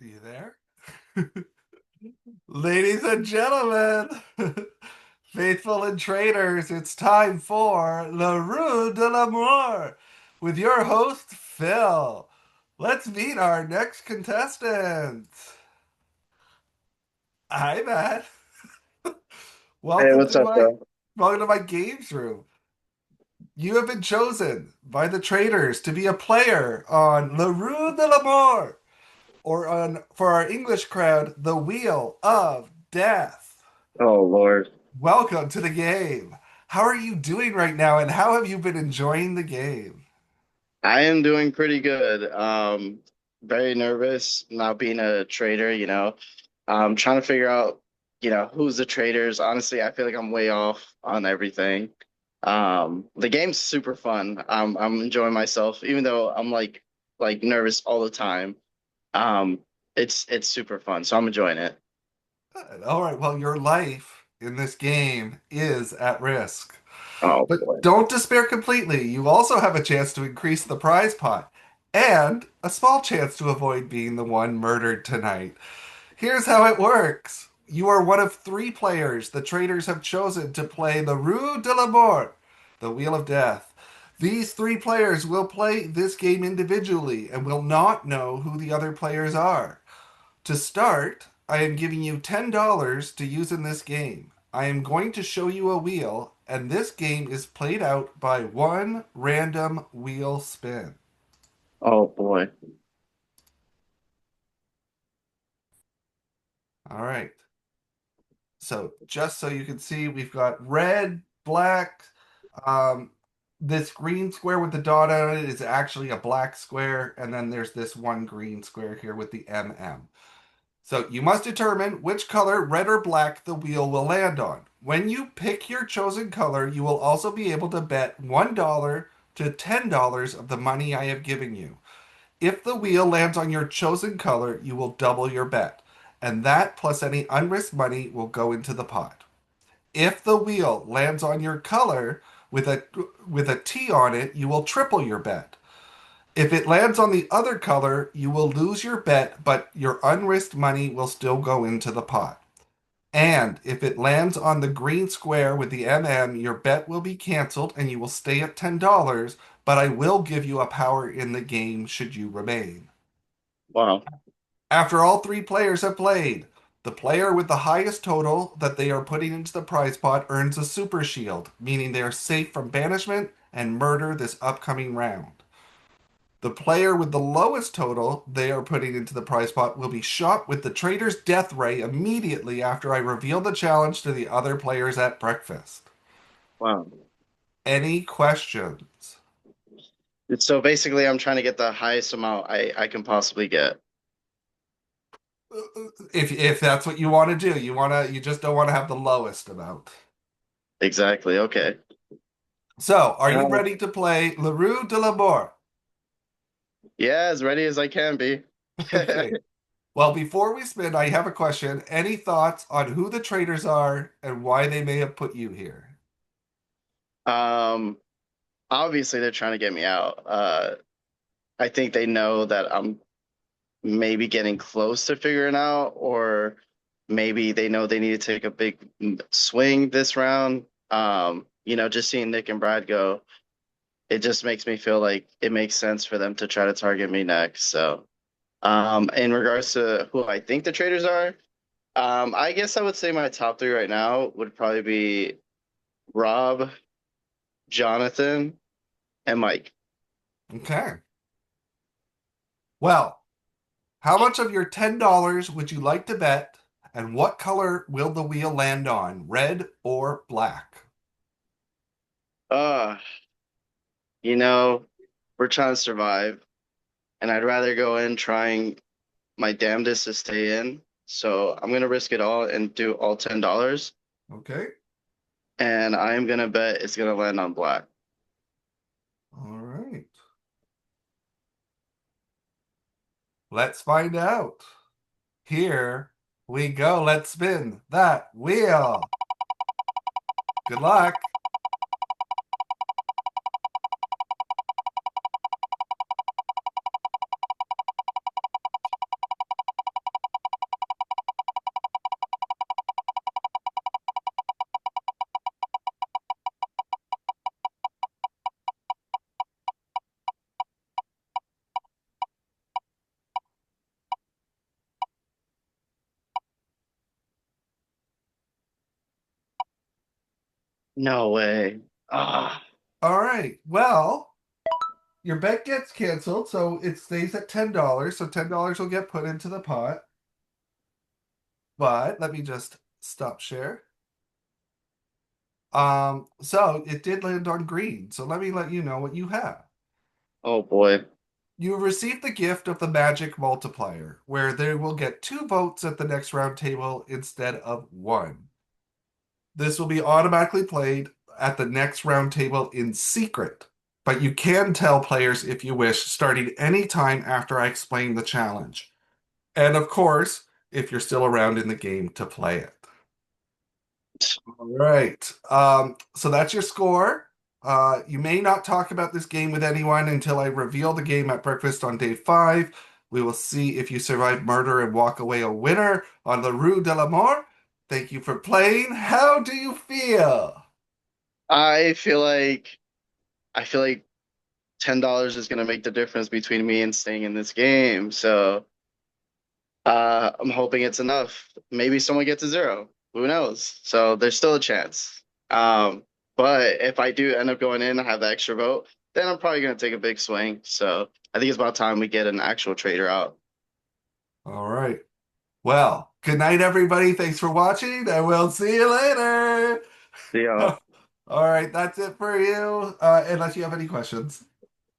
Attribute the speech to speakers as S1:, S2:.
S1: You there? Ladies and gentlemen, faithful and traitors, it's time for Le Rue de l'Amour with your host, Phil. Let's meet our next contestant. Hi, Matt.
S2: Hey,
S1: Welcome
S2: what's
S1: to
S2: up,
S1: my
S2: bro?
S1: welcome to my games room. You have been chosen by the traitors to be a player on Le Rue de l'Amour, or on for our English crowd, the Wheel of Death.
S2: Oh, Lord.
S1: Welcome to the game. How are you doing right now, and how have you been enjoying the game?
S2: I am doing pretty good. Very nervous not being a trader, trying to figure out, who's the traders. Honestly, I feel like I'm way off on everything. The game's super fun. I'm enjoying myself, even though I'm like nervous all the time. Um, it's super fun, so I'm enjoying it.
S1: Good. All right, well, your life in this game is at risk.
S2: Oh
S1: But
S2: boy.
S1: don't despair completely. You also have a chance to increase the prize pot and a small chance to avoid being the one murdered tonight. Here's how it works. You are one of three players the traders have chosen to play the Rue de la Mort, the Wheel of Death. These three players will play this game individually and will not know who the other players are. To start, I am giving you $10 to use in this game. I am going to show you a wheel, and this game is played out by one random wheel spin.
S2: Oh boy.
S1: All right. So just so you can see, we've got red, black. Um, this green square with the dot on it is actually a black square, and then there's this one green square here with the MM. So you must determine which color, red or black, the wheel will land on. When you pick your chosen color, you will also be able to bet $1 to $10 of the money I have given you. If the wheel lands on your chosen color, you will double your bet, and that plus any unrisked money will go into the pot. If the wheel lands on your color with a T on it, you will triple your bet. If it lands on the other color, you will lose your bet, but your unrisked money will still go into the pot. And if it lands on the green square with the MM, your bet will be canceled and you will stay at $10, but I will give you a power in the game should you remain.
S2: Wow.
S1: After all three players have played, the player with the highest total that they are putting into the prize pot earns a super shield, meaning they are safe from banishment and murder this upcoming round. The player with the lowest total they are putting into the prize pot will be shot with the traitor's death ray immediately after I reveal the challenge to the other players at breakfast.
S2: Wow.
S1: Any questions?
S2: So basically, I'm trying to get the highest amount I can possibly get.
S1: If that's what you want to do, you just don't want to have the lowest amount.
S2: Exactly. Okay.
S1: So, are you
S2: Um,
S1: ready to play Le Rue de la Mort?
S2: yeah, as ready as I can be.
S1: Okay. Well, before we spin, I have a question. Any thoughts on who the traitors are and why they may have put you here?
S2: Um, Obviously they're trying to get me out. I think they know that I'm maybe getting close to figuring out, or maybe they know they need to take a big swing this round. Just seeing Nick and Brad go, it just makes me feel like it makes sense for them to try to target me next. So, in regards to who I think the traders are, I guess I would say my top three right now would probably be Rob, Jonathan, and Mike.
S1: Okay. Well, how much of your $10 would you like to bet, and what color will the wheel land on, red or black?
S2: Uh, you know, we're trying to survive, and I'd rather go in trying my damnedest to stay in. So I'm gonna risk it all and do all $10,
S1: Okay.
S2: and I am gonna bet it's gonna land on black.
S1: All right. Let's find out. Here we go. Let's spin that wheel. Good luck.
S2: No way. Ah,
S1: All right. Well, your bet gets canceled, so it stays at $10. So $10 will get put into the pot. But let me just stop share. So it did land on green. So let me let you know what you have.
S2: oh boy.
S1: You received the gift of the magic multiplier, where they will get 2 votes at the next round table instead of one. This will be automatically played at the next round table in secret, but you can tell players if you wish, starting any time after I explain the challenge. And of course, if you're still around in the game to play it. All right. So that's your score. You may not talk about this game with anyone until I reveal the game at breakfast on day 5. We will see if you survive murder and walk away a winner on the Rue de la Mort. Thank you for playing. How do you feel?
S2: I feel like I feel like $10 is gonna make the difference between me and staying in this game. So I'm hoping it's enough. Maybe someone gets a zero. Who knows? So there's still a chance. But if I do end up going in and have the extra vote, then I'm probably gonna take a big swing. So I think it's about time we get an actual trader out.
S1: All right. Well, good night, everybody. Thanks for watching, and we'll see you later.
S2: Yeah.
S1: All right, that's it for you. Unless you have any questions.